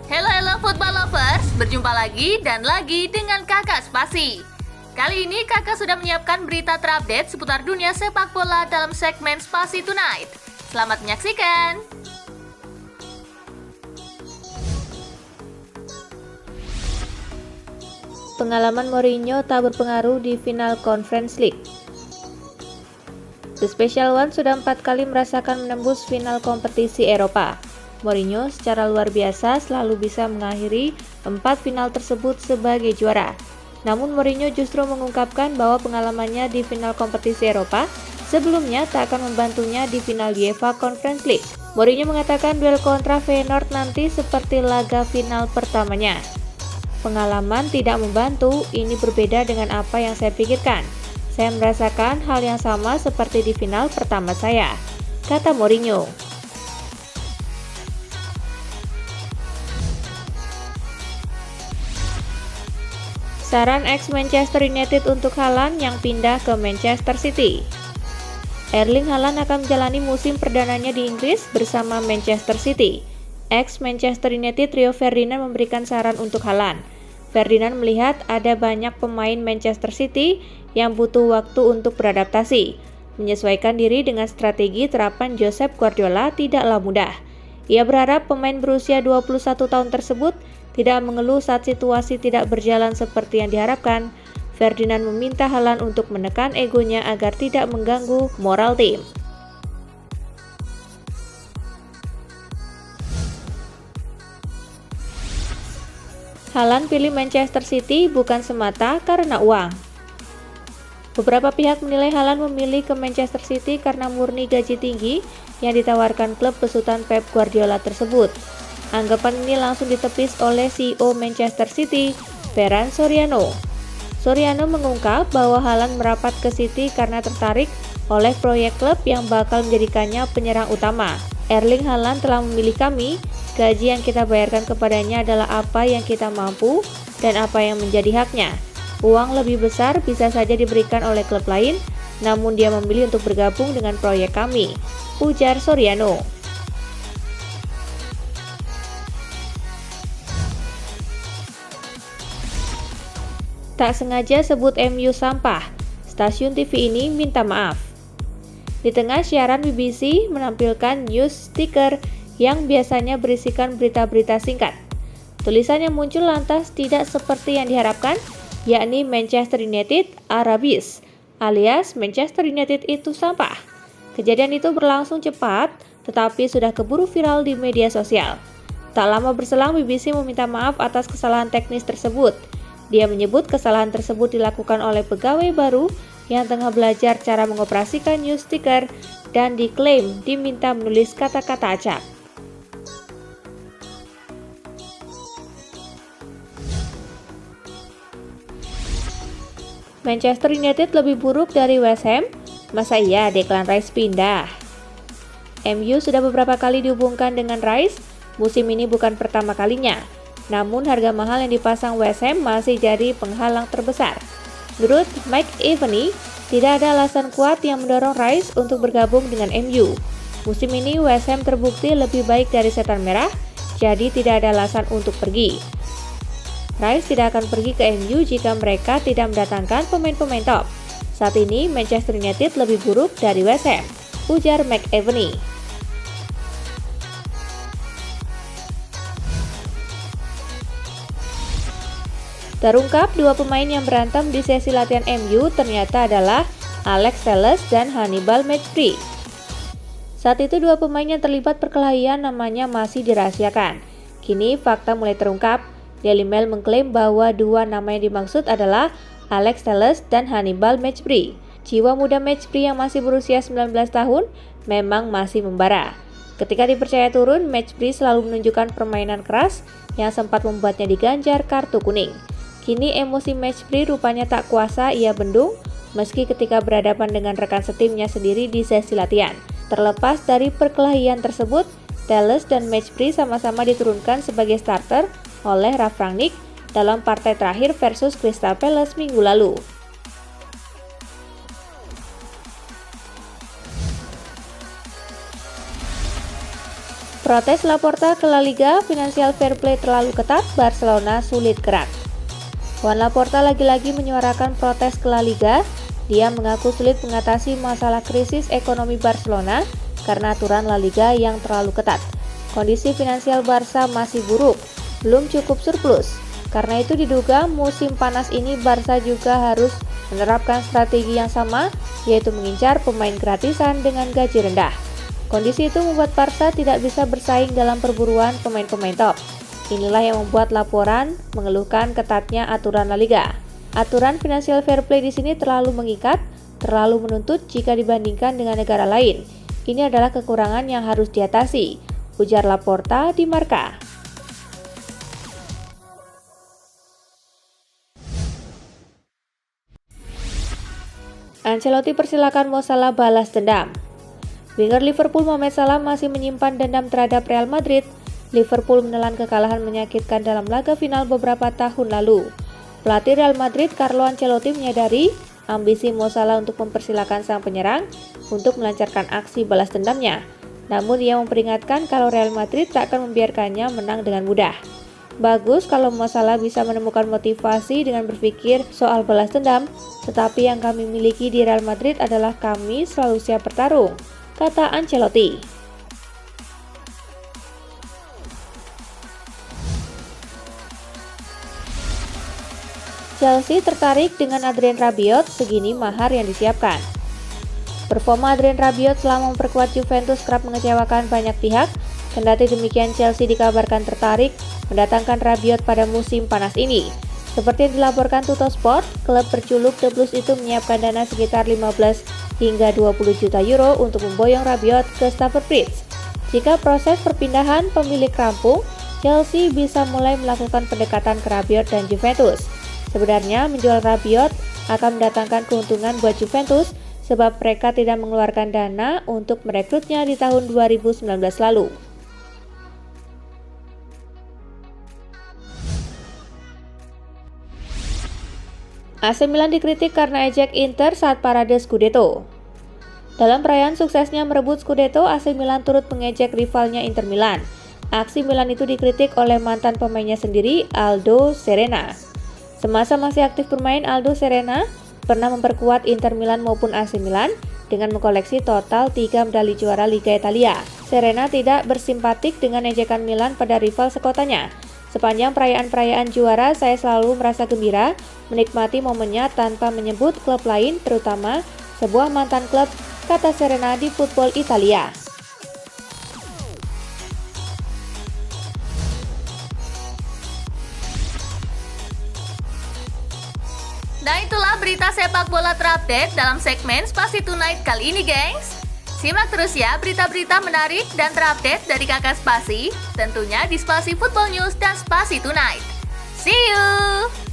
Halo football lovers, berjumpa lagi dengan Kakak Spasi. Kali ini Kakak sudah menyiapkan berita terupdate seputar dunia sepak bola dalam segmen Spasi Tonight. Selamat menyaksikan. Pengalaman Mourinho tak berpengaruh di final Conference League. The Special One sudah 4 kali merasakan menembus final kompetisi Eropa. Mourinho secara luar biasa selalu bisa mengakhiri 4 final tersebut sebagai juara. Namun Mourinho justru mengungkapkan bahwa pengalamannya di final kompetisi Eropa sebelumnya tak akan membantunya di final UEFA Conference League. Mourinho mengatakan duel kontra Feyenoord nanti seperti laga final pertamanya. Pengalaman tidak membantu, ini berbeda dengan apa yang saya pikirkan. Saya merasakan hal yang sama seperti di final pertama saya, kata Mourinho. Saran ex-Manchester United untuk Haaland yang pindah ke Manchester City. Erling Haaland akan menjalani musim perdananya di Inggris bersama Manchester City. Ex-Manchester United Rio Ferdinand memberikan saran untuk Haaland. Ferdinand melihat ada banyak pemain Manchester City yang butuh waktu untuk beradaptasi. Menyesuaikan diri dengan strategi terapan Josep Guardiola tidaklah mudah. Ia berharap pemain berusia 21 tahun tersebut tidak mengeluh saat situasi tidak berjalan seperti yang diharapkan. Ferdinand meminta Haaland untuk menekan egonya agar tidak mengganggu moral tim. Haaland pilih Manchester City bukan semata karena uang. Beberapa pihak menilai Haaland memilih ke Manchester City karena murni gaji tinggi yang ditawarkan klub besutan Pep Guardiola tersebut. Anggapan ini langsung ditepis oleh CEO Manchester City, Ferran Soriano. Soriano mengungkap bahwa Haaland merapat ke City karena tertarik oleh proyek klub yang bakal menjadikannya penyerang utama. Erling Haaland telah memilih kami, gaji yang kita bayarkan kepadanya adalah apa yang kita mampu dan apa yang menjadi haknya. Uang lebih besar bisa saja diberikan oleh klub lain, namun dia memilih untuk bergabung dengan proyek kami, ujar Soriano. Tak sengaja sebut MU sampah, stasiun TV ini minta maaf. Di tengah siaran BBC menampilkan news sticker yang biasanya berisikan berita-berita singkat. Tulisan yang muncul lantas tidak seperti yang diharapkan, yakni Manchester United Arabis, alias Manchester United itu sampah. Kejadian itu berlangsung cepat, tetapi sudah keburu viral di media sosial. Tak lama berselang BBC meminta maaf atas kesalahan teknis tersebut. Dia menyebut kesalahan tersebut dilakukan oleh pegawai baru yang tengah belajar cara mengoperasikan news sticker dan diklaim diminta menulis kata-kata acak. Manchester United lebih buruk dari West Ham? Masa iya Declan Rice pindah? MU sudah beberapa kali dihubungkan dengan Rice, musim ini bukan pertama kalinya. Namun harga mahal yang dipasang West Ham masih jadi penghalang terbesar. Menurut Mike Evany, tidak ada alasan kuat yang mendorong Rice untuk bergabung dengan MU. Musim ini West Ham terbukti lebih baik dari setan merah, jadi tidak ada alasan untuk pergi. Rice tidak akan pergi ke MU jika mereka tidak mendatangkan pemain-pemain top. Saat ini Manchester United lebih buruk dari West Ham, ujar Mike Evany. Terungkap dua pemain yang berantem di sesi latihan MU ternyata adalah Alex Telles dan Hannibal Mejbri. Saat itu dua pemain yang terlibat perkelahian namanya masih dirahasiakan. Kini fakta mulai terungkap. Daily Mail mengklaim bahwa dua nama yang dimaksud adalah Alex Telles dan Hannibal Mejbri. Jiwa muda Mejbri yang masih berusia 19 tahun memang masih membara. Ketika dipercaya turun, Mejbri selalu menunjukkan permainan keras yang sempat membuatnya diganjar kartu kuning. Kini emosi Mejbri rupanya tak kuasa ia bendung meski ketika berhadapan dengan rekan setimnya sendiri di sesi latihan. Terlepas dari perkelahian tersebut, Telles dan Mejbri sama-sama diturunkan sebagai starter oleh Ralf Rangnick dalam partai terakhir versus Crystal Palace minggu lalu. Protes Laporta ke La Liga, Financial Fair Play terlalu ketat, Barcelona sulit gerak. Juan Laporta lagi-lagi menyuarakan protes ke La Liga. Dia mengaku sulit mengatasi masalah krisis ekonomi Barcelona karena aturan La Liga yang terlalu ketat. Kondisi finansial Barca masih buruk, belum cukup surplus. Karena itu diduga musim panas ini Barca juga harus menerapkan strategi yang sama, yaitu mengincar pemain gratisan dengan gaji rendah. Kondisi itu membuat Barca tidak bisa bersaing dalam perburuan pemain-pemain top. Inilah yang membuat laporan mengeluhkan ketatnya aturan La Liga. Aturan Financial Fair Play di sini terlalu mengikat, terlalu menuntut jika dibandingkan dengan negara lain. Ini adalah kekurangan yang harus diatasi, ujar Laporta di Marca. Ancelotti persilakan Mo Salah balas dendam. Winger Liverpool Mohamed Salah masih menyimpan dendam terhadap Real Madrid. Liverpool menelan kekalahan menyakitkan dalam laga final beberapa tahun lalu. Pelatih Real Madrid Carlo Ancelotti menyadari ambisi Mo Salah untuk mempersilakan sang penyerang untuk melancarkan aksi balas dendamnya. Namun ia memperingatkan kalau Real Madrid tak akan membiarkannya menang dengan mudah. Bagus kalau Mo Salah bisa menemukan motivasi dengan berpikir soal balas dendam, tetapi yang kami miliki di Real Madrid adalah kami selalu siap bertarung, kata Ancelotti. Chelsea tertarik dengan Adrien Rabiot, segini mahar yang disiapkan. Performa Adrien Rabiot selama memperkuat Juventus kerap mengecewakan banyak pihak. Kendati demikian, Chelsea dikabarkan tertarik mendatangkan Rabiot pada musim panas ini. Seperti yang dilaporkan Tuttosport, klub berjuluk The Blues itu menyiapkan dana sekitar 15 hingga 20 juta euro untuk memboyong Rabiot ke Stamford Bridge. Jika proses perpindahan pemilik rampung, Chelsea bisa mulai melakukan pendekatan ke Rabiot dan Juventus. Sebenarnya menjual Rabiot akan mendatangkan keuntungan buat Juventus sebab mereka tidak mengeluarkan dana untuk merekrutnya di tahun 2019 lalu. AC Milan dikritik karena ejek Inter saat parade Scudetto. Dalam perayaan suksesnya merebut Scudetto, AC Milan turut mengejek rivalnya Inter Milan. Aksi Milan itu dikritik oleh mantan pemainnya sendiri, Aldo Serena. Semasa masih aktif bermain, Aldo Serena pernah memperkuat Inter Milan maupun AC Milan dengan mengkoleksi total 3 medali juara Liga Italia. Serena tidak bersimpatik dengan ejekan Milan pada rival sekotanya. Sepanjang perayaan-perayaan juara, saya selalu merasa gembira, menikmati momennya tanpa menyebut klub lain, terutama sebuah mantan klub, kata Serena di Football Italia. Nah itulah berita sepak bola terupdate dalam segmen Spasi Tonight kali ini, gengs. Simak terus ya berita-berita menarik dan terupdate dari Kakak Spasi, tentunya di Spasi Football News dan Spasi Tonight. See you!